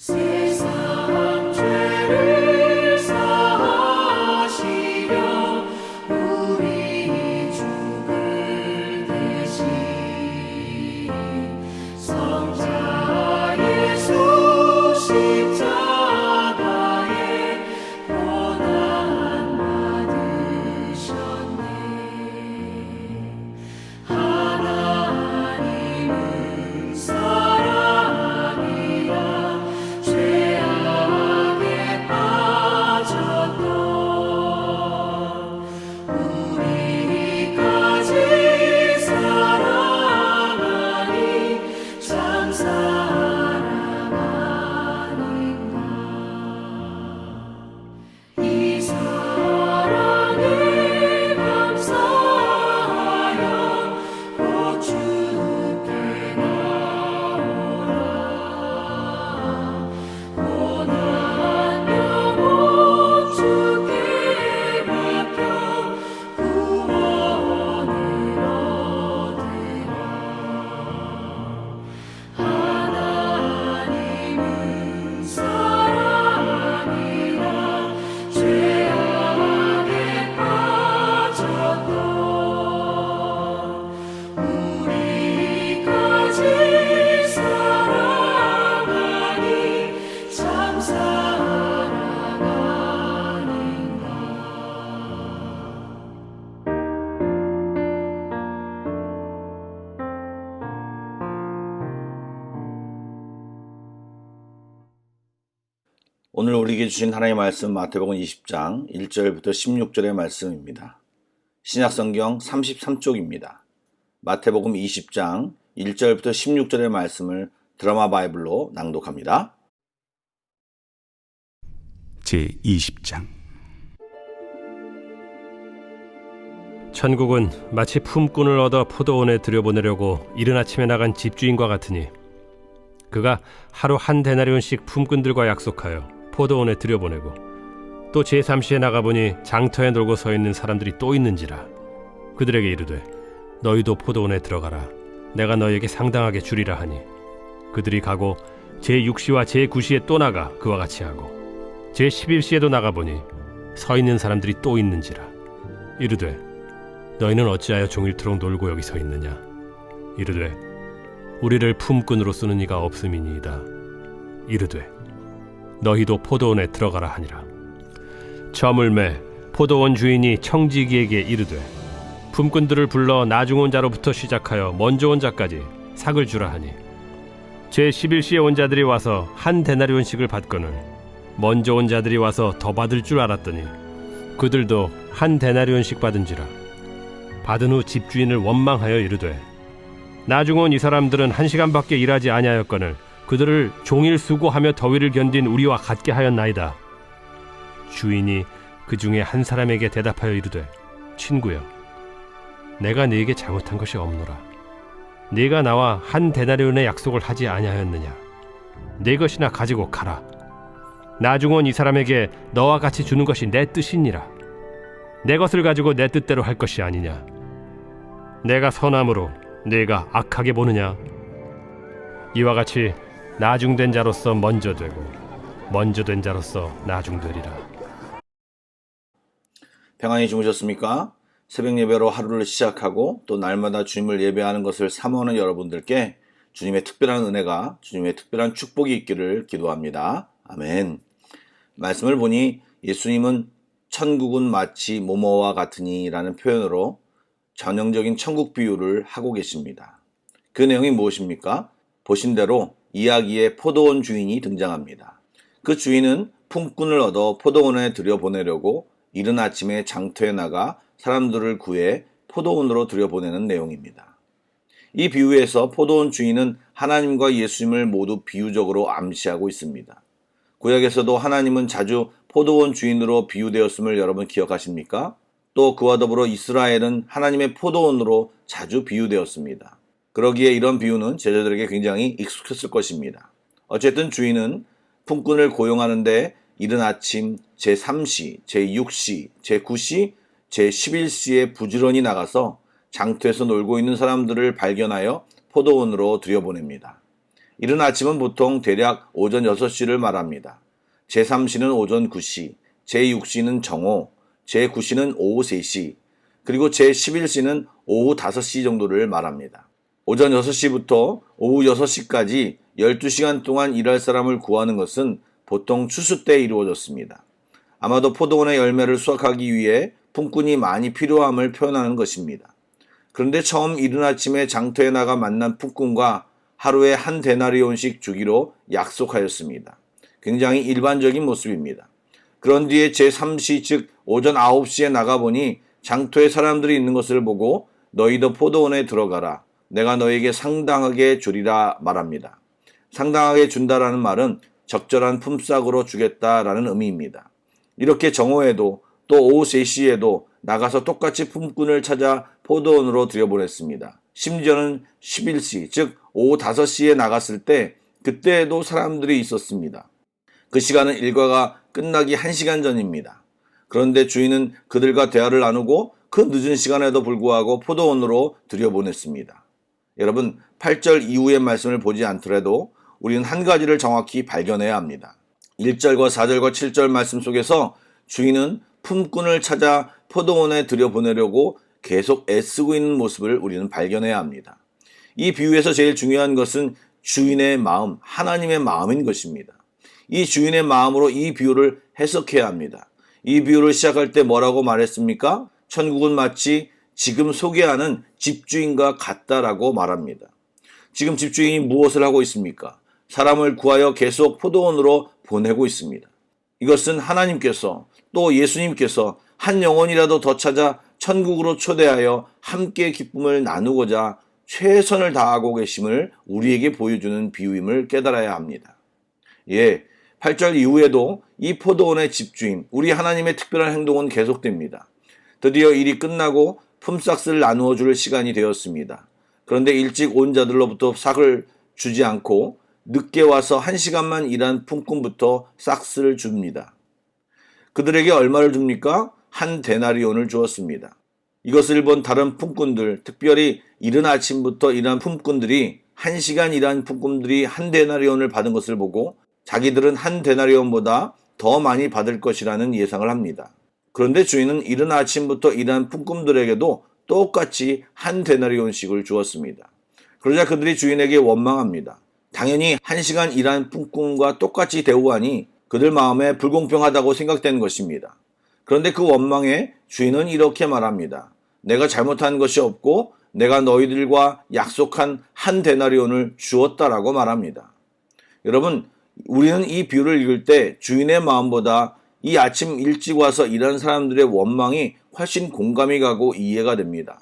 세상 죄를 사하시려 우리 죽을 대신 성자 예수 십자가에 고난 받으셨네. 하나님은 사랑이라 죄악에 빠졌던 우리까지 사랑하니 참 사랑 아닌가. 이 사랑에 감사하여 곧 주께 나오라. 고난 영혼 주께 맡겨 구원을 얻으라. 하나님은 사랑이라 죄악에 빠졌던 우리까지 사랑하니 참 사랑 아닌가. 오늘 우리에게 주신 하나님의 말씀 마태복음 20장 1절부터 16절의 말씀입니다. 신약성경 33쪽입니다. 마태복음 20장 1절부터 16절의 말씀을 드라마 바이블로 낭독합니다. 제20장 천국은 마치 품꾼을 얻어 포도원에 들여보내려고 이른 아침에 나간 집주인과 같으니 그가 하루 한 데나리온씩 품꾼들과 약속하여 포도원에 들여보내고 또 제3시에 나가보니 장터에 놀고 서 있는 사람들이 또 있는지라. 그들에게 이르되 너희도 포도원에 들어가라. 내가 너희에게 상당하게 주리라 하니 그들이 가고 제6시와 제9시에 또 나가 그와 같이 하고 제11시에도 나가보니 서 있는 사람들이 또 있는지라. 이르되 너희는 어찌하여 종일토록 놀고 여기 서 있느냐. 이르되 우리를 품꾼으로 쓰는 이가 없음이니이다. 이르되 너희도 포도원에 들어가라 하니라. 저물매 포도원 주인이 청지기에게 이르되 품꾼들을 불러 나중 온 자로부터 시작하여 먼저 온 자까지 삭을 주라 하니 제11시에 온 자들이 와서 한 데나리온씩을 받거늘 먼저 온 자들이 와서 더 받을 줄 알았더니 그들도 한 데나리온씩 받은지라. 받은 후 집주인을 원망하여 이르되 나중 온 이 사람들은 1시간밖에 일하지 아니하였거늘 그들을 종일 수고하며 더위를 견딘 우리와 같게 하였나이다. 주인이 그 중에 한 사람에게 대답하여 이르되 친구여 내가 네게 잘못한 것이 없노라. 네가 나와 한 데나리온의 약속을 하지 아니하였느냐. 네 것이나 가지고 가라. 나중 온 이 사람에게 너와 같이 주는 것이 내 뜻이니라. 내 것을 가지고 내 뜻대로 할 것이 아니냐. 내가 선함으로 네가 악하게 보느냐. 이와 같이 나중된 자로서 먼저 되고 먼저 된 자로서 나중되리라. 평안히 주무셨습니까? 새벽 예배로 하루를 시작하고 또 날마다 주님을 예배하는 것을 사모하는 여러분들께 주님의 특별한 은혜가, 주님의 특별한 축복이 있기를 기도합니다. 아멘. 말씀을 보니 예수님은 천국은 마치 뭐뭐와 같으니 라는 표현으로 전형적인 천국 비유를 하고 계십니다. 그 내용이 무엇입니까? 보신 대로 이야기에 포도원 주인이 등장합니다. 그 주인은 품꾼을 얻어 포도원에 들여보내려고 이른 아침에 장터에 나가 사람들을 구해 포도원으로 들여보내는 내용입니다. 이 비유에서 포도원 주인은 하나님과 예수님을 모두 비유적으로 암시하고 있습니다. 구약에서도 하나님은 자주 포도원 주인으로 비유되었음을 여러분 기억하십니까? 또 그와 더불어 이스라엘은 하나님의 포도원으로 자주 비유되었습니다. 그러기에 이런 비유는 제자들에게 굉장히 익숙했을 것입니다. 어쨌든 주인은 품꾼을 고용하는데 이른 아침 제3시, 제6시, 제9시, 제11시에 부지런히 나가서 장터에서 놀고 있는 사람들을 발견하여 포도원으로 들여보냅니다. 이른 아침은 보통 대략 오전 6시를 말합니다. 제3시는 오전 9시, 제6시는 정오, 제9시는 오후 3시, 그리고 제11시는 오후 5시 정도를 말합니다. 오전 6시부터 오후 6시까지 12시간 동안 일할 사람을 구하는 것은 보통 추수 때 이루어졌습니다. 아마도 포도원의 열매를 수확하기 위해 품꾼이 많이 필요함을 표현하는 것입니다. 그런데 처음 이른 아침에 장터에 나가 만난 품꾼과 하루에 한 데나리온씩 주기로 약속하였습니다. 굉장히 일반적인 모습입니다. 그런 뒤에 제3시 즉 오전 9시에 나가보니 장터에 사람들이 있는 것을 보고 너희도 포도원에 들어가라. 내가 너에게 상당하게 주리라 말합니다. 상당하게 준다라는 말은 적절한 품삯으로 주겠다라는 의미입니다. 이렇게 정오에도 또 오후 3시에도 나가서 똑같이 품꾼을 찾아 포도원으로 들여보냈습니다. 심지어는 11시 즉 오후 5시에 나갔을 때 그때에도 사람들이 있었습니다. 그 시간은 일과가 끝나기 1시간 전입니다. 그런데 주인은 그들과 대화를 나누고 그 늦은 시간에도 불구하고 포도원으로 들여보냈습니다. 여러분 8절 이후의 말씀을 보지 않더라도 우리는 한 가지를 정확히 발견해야 합니다. 1절과 4절과 7절 말씀 속에서 주인은 품꾼을 찾아 포도원에 들여보내려고 계속 애쓰고 있는 모습을 우리는 발견해야 합니다. 이 비유에서 제일 중요한 것은 주인의 마음, 하나님의 마음인 것입니다. 이 주인의 마음으로 이 비유를 해석해야 합니다. 이 비유를 시작할 때 뭐라고 말했습니까? 천국은 마치 지금 소개하는 집주인과 같다라고 말합니다. 지금 집주인이 무엇을 하고 있습니까? 사람을 구하여 계속 포도원으로 보내고 있습니다. 이것은 하나님께서 또 예수님께서 한 영혼이라도 더 찾아 천국으로 초대하여 함께 기쁨을 나누고자 최선을 다하고 계심을 우리에게 보여주는 비유임을 깨달아야 합니다. 8절 이후에도 이 포도원의 집주인, 우리 하나님의 특별한 행동은 계속됩니다. 드디어 일이 끝나고 품삯을 나누어 줄 시간이 되었습니다. 그런데 일찍 온 자들로부터 싹을 주지 않고 늦게 와서 1시간만 일한 품꾼부터 싹스를 줍니다. 그들에게 얼마를 줍니까? 한 데나리온을 주었습니다. 이것을 본 다른 품꾼들, 특별히 이른 아침부터 일한 품꾼들이 1시간 일한 품꾼들이 한 데나리온을 받은 것을 보고 자기들은 한 데나리온보다 더 많이 받을 것이라는 예상을 합니다. 그런데 주인은 이른 아침부터 일한 품꾼들에게도 똑같이 한 데나리온씩을 주었습니다. 그러자 그들이 주인에게 원망합니다. 당연히 1시간 일한 품꾼과 똑같이 대우하니 그들 마음에 불공평하다고 생각된 것입니다. 그런데 그 원망에 주인은 이렇게 말합니다. 내가 잘못한 것이 없고 내가 너희들과 약속한 한 데나리온을 주었다라고 말합니다. 여러분, 우리는 이 비유를 읽을 때 주인의 마음보다 이 아침 일찍 와서 일하는 사람들의 원망이 훨씬 공감이 가고 이해가 됩니다.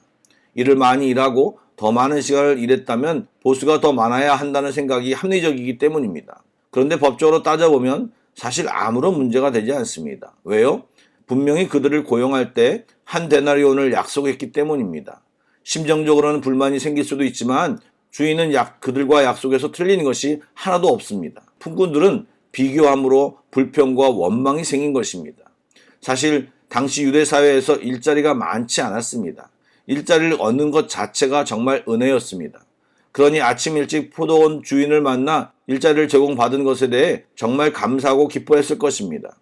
일을 많이 일하고 더 많은 시간을 일했다면 보수가 더 많아야 한다는 생각이 합리적이기 때문입니다. 그런데 법적으로 따져보면 사실 아무런 문제가 되지 않습니다. 왜요? 분명히 그들을 고용할 때 한 데나리온을 약속했기 때문입니다. 심정적으로는 불만이 생길 수도 있지만 주인은 그들과 약속에서 틀린 것이 하나도 없습니다. 품꾼들은 비교함으로 불평과 원망이 생긴 것입니다. 사실 당시 유대 사회에서 일자리가 많지 않았습니다. 일자리를 얻는 것 자체가 정말 은혜였습니다. 그러니 아침 일찍 포도원 주인을 만나 일자리를 제공받은 것에 대해 정말 감사하고 기뻐했을 것입니다.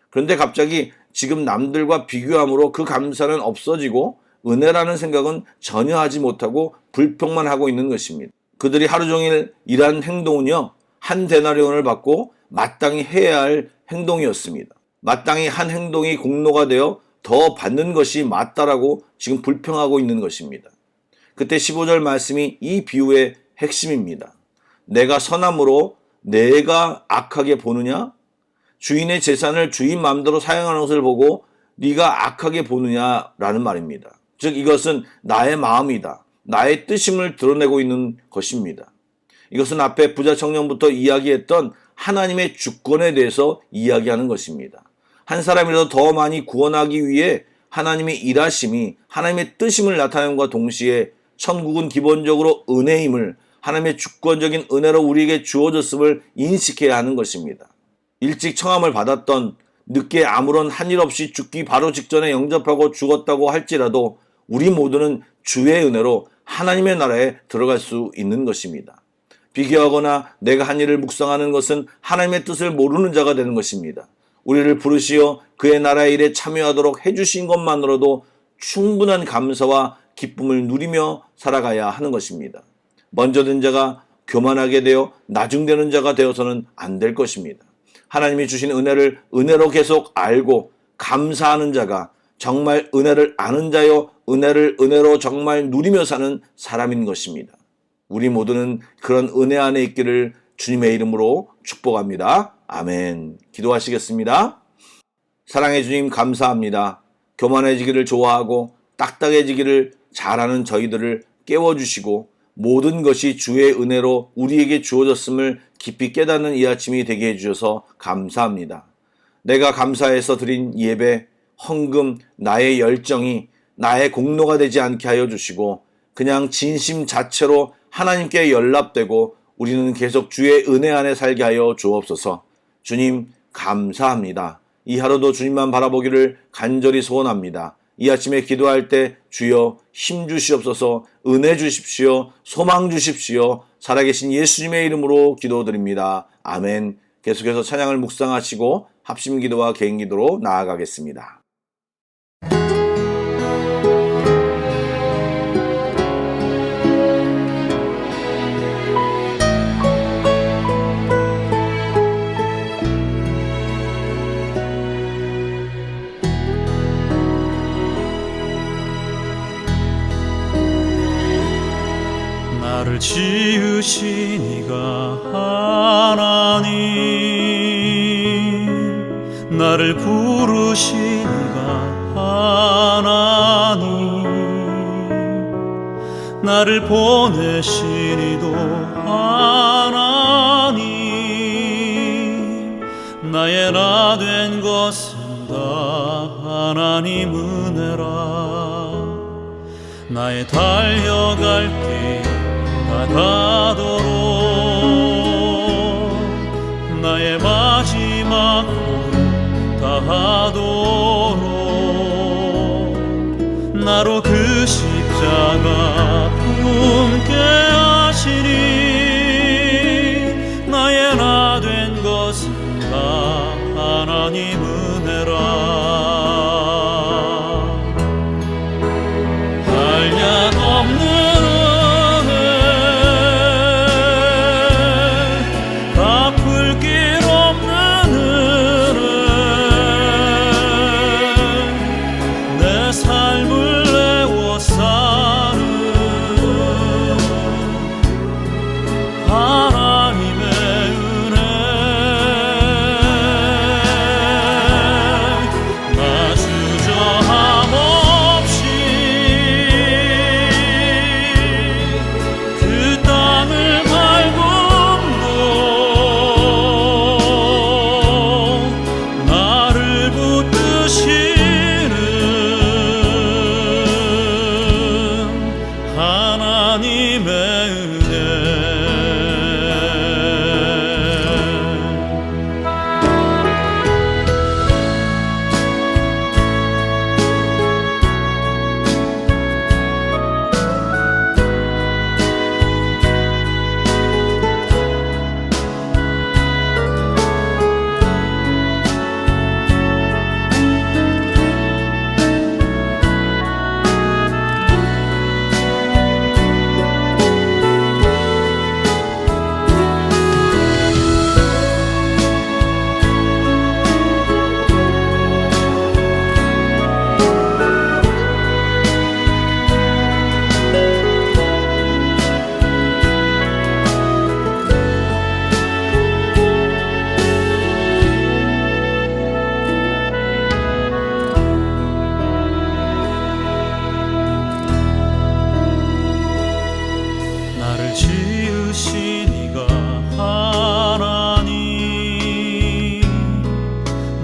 그런데 갑자기 지금 남들과 비교함으로 그 감사는 없어지고 은혜라는 생각은 전혀 하지 못하고 불평만 하고 있는 것입니다. 그들이 하루 종일 일한 행동은요, 한 데나리온을 받고 마땅히 해야 할 행동이었습니다. 마땅히 한 행동이 공로가 되어 더 받는 것이 맞다라고 지금 불평하고 있는 것입니다. 그때 15절 말씀이 이 비유의 핵심입니다. 내가 선함으로 내가 악하게 보느냐? 주인의 재산을 주인 마음대로 사용하는 것을 보고 네가 악하게 보느냐라는 말입니다. 즉 이것은 나의 마음이다. 나의 뜻임을 드러내고 있는 것입니다. 이것은 앞에 부자 청년부터 이야기했던 하나님의 주권에 대해서 이야기하는 것입니다. 한 사람이라도 더 많이 구원하기 위해 하나님의 일하심이 하나님의 뜻임을 나타냄과 동시에 천국은 기본적으로 은혜임을, 하나님의 주권적인 은혜로 우리에게 주어졌음을 인식해야 하는 것입니다. 일찍 청함을 받았던, 늦게 아무런 한 일 없이 죽기 바로 직전에 영접하고 죽었다고 할지라도 우리 모두는 주의 은혜로 하나님의 나라에 들어갈 수 있는 것입니다. 비교하거나 내가 한 일을 묵상하는 것은 하나님의 뜻을 모르는 자가 되는 것입니다. 우리를 부르시어 그의 나라의 일에 참여하도록 해주신 것만으로도 충분한 감사와 기쁨을 누리며 살아가야 하는 것입니다. 먼저 된 자가 교만하게 되어 나중되는 자가 되어서는 안 될 것입니다. 하나님이 주신 은혜를 은혜로 계속 알고 감사하는 자가 정말 은혜를 아는 자요, 은혜를 은혜로 정말 누리며 사는 사람인 것입니다. 우리 모두는 그런 은혜 안에 있기를 주님의 이름으로 축복합니다. 아멘. 기도하시겠습니다. 사랑해 주님 감사합니다. 교만해지기를 좋아하고 딱딱해지기를 잘하는 저희들을 깨워주시고 모든 것이 주의 은혜로 우리에게 주어졌음을 깊이 깨닫는 이 아침이 되게 해주셔서 감사합니다. 내가 감사해서 드린 예배, 헌금, 나의 열정이 나의 공로가 되지 않게 하여 주시고 그냥 진심 자체로 하나님께 연락되고 우리는 계속 주의 은혜 안에 살게 하여 주옵소서. 주님 감사합니다. 이 하루도 주님만 바라보기를 간절히 소원합니다. 이 아침에 기도할 때 주여 힘 주시옵소서, 은혜 주십시오, 소망 주십시오. 살아계신 예수님의 이름으로 기도드립니다. 아멘. 계속해서 찬양을 묵상하시고 합심 기도와 개인 기도로 나아가겠습니다. 나를 지으신 이가 하나님, 나를 부르신 이가 하나님, 나를 보내신 이도 하나님, 나의 나 된 것은 다 하나님 은혜라. 나의 달려갈 길 다가도록 나의 마지막 호흡 다하도록 나로 그 십자가 품게 하시니 나의 나 된 것은 다 하나님 은혜라. 한량 없는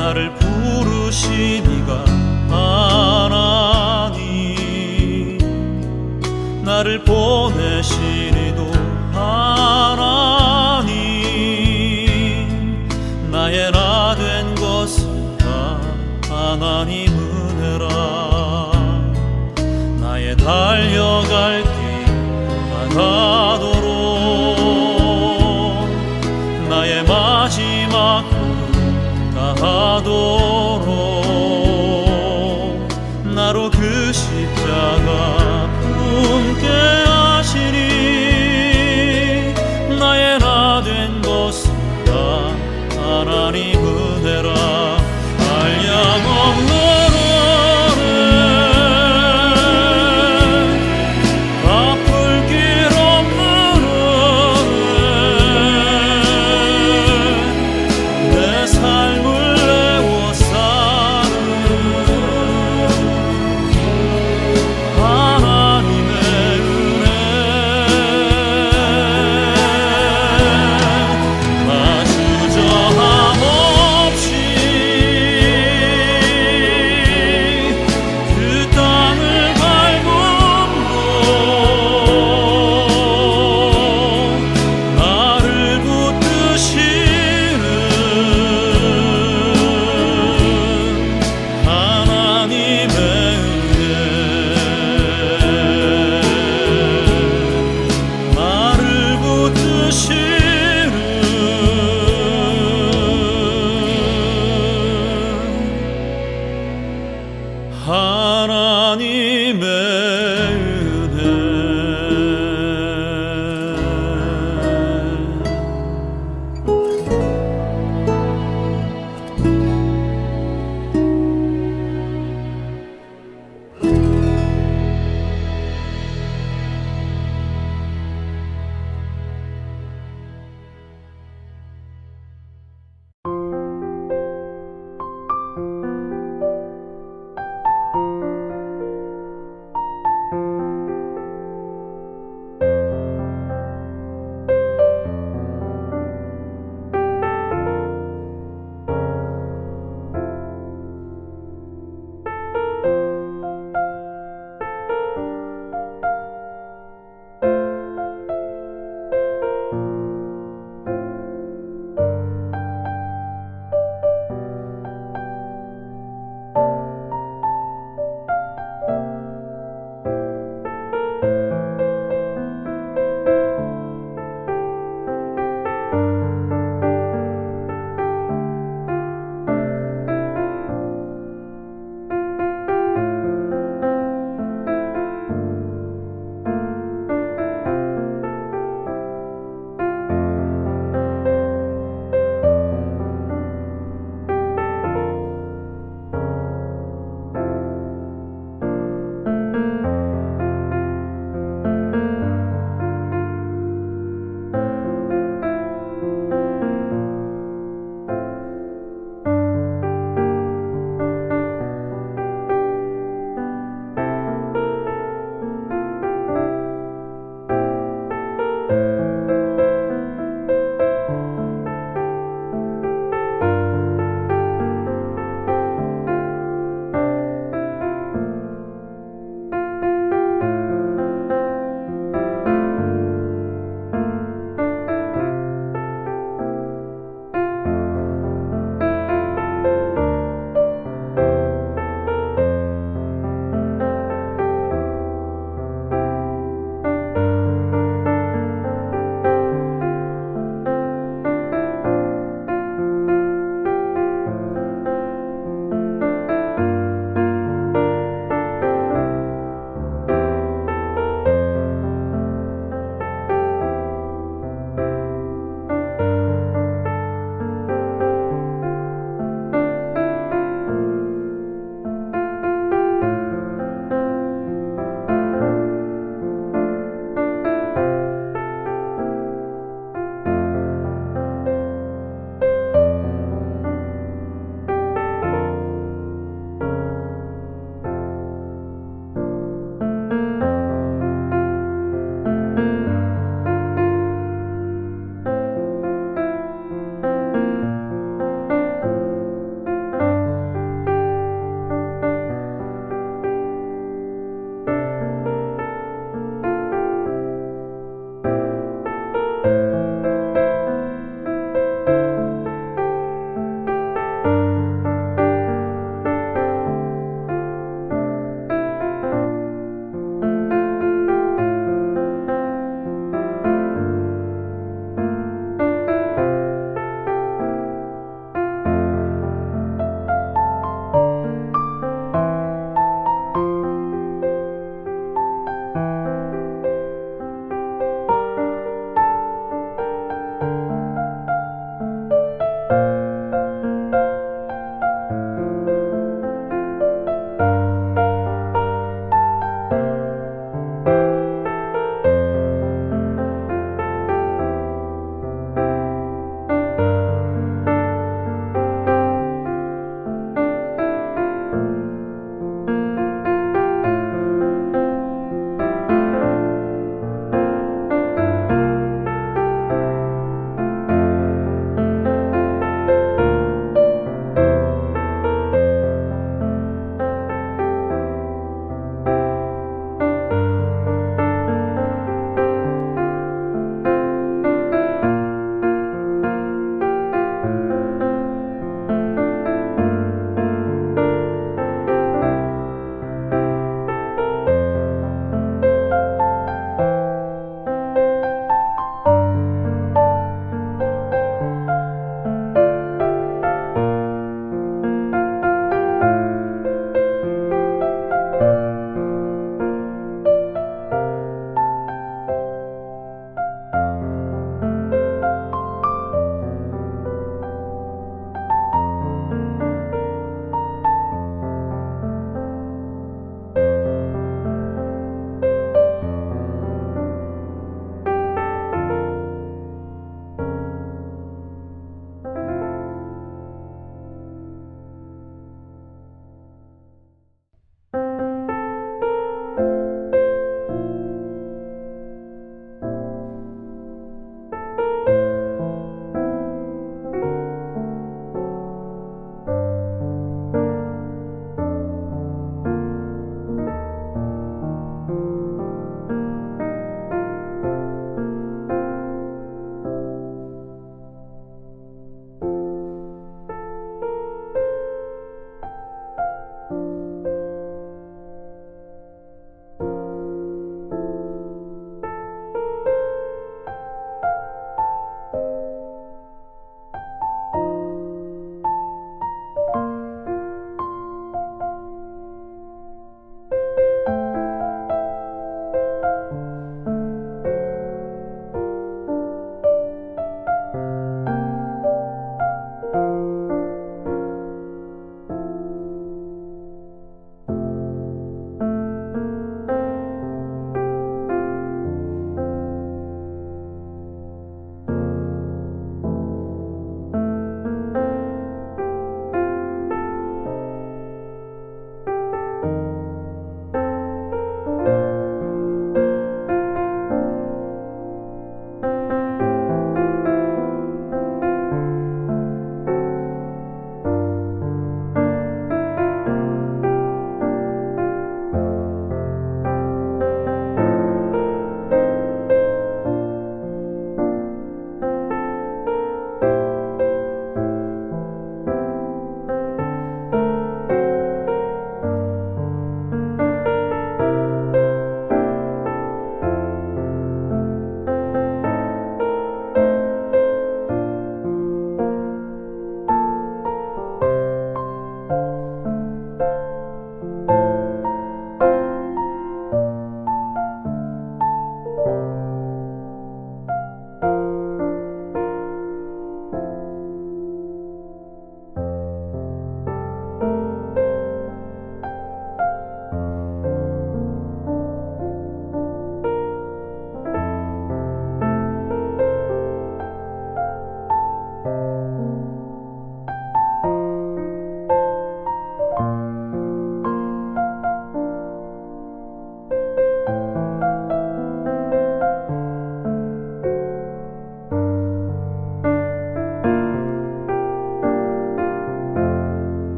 나를 부르신 이가 하나님, 나를 보내신 이도 하나님, 나의 나 된 것은 다 하나님 은혜라. 나의 달려갈 길 다가도록 마지막 다하도록 나로 그 십자가 품게 하시니 나의 나 된 것은 다 하나님 은혜라 한량없는 갚을 길 없는 내 삶을 내워 사는 하나님의 은혜 나 주저함 없이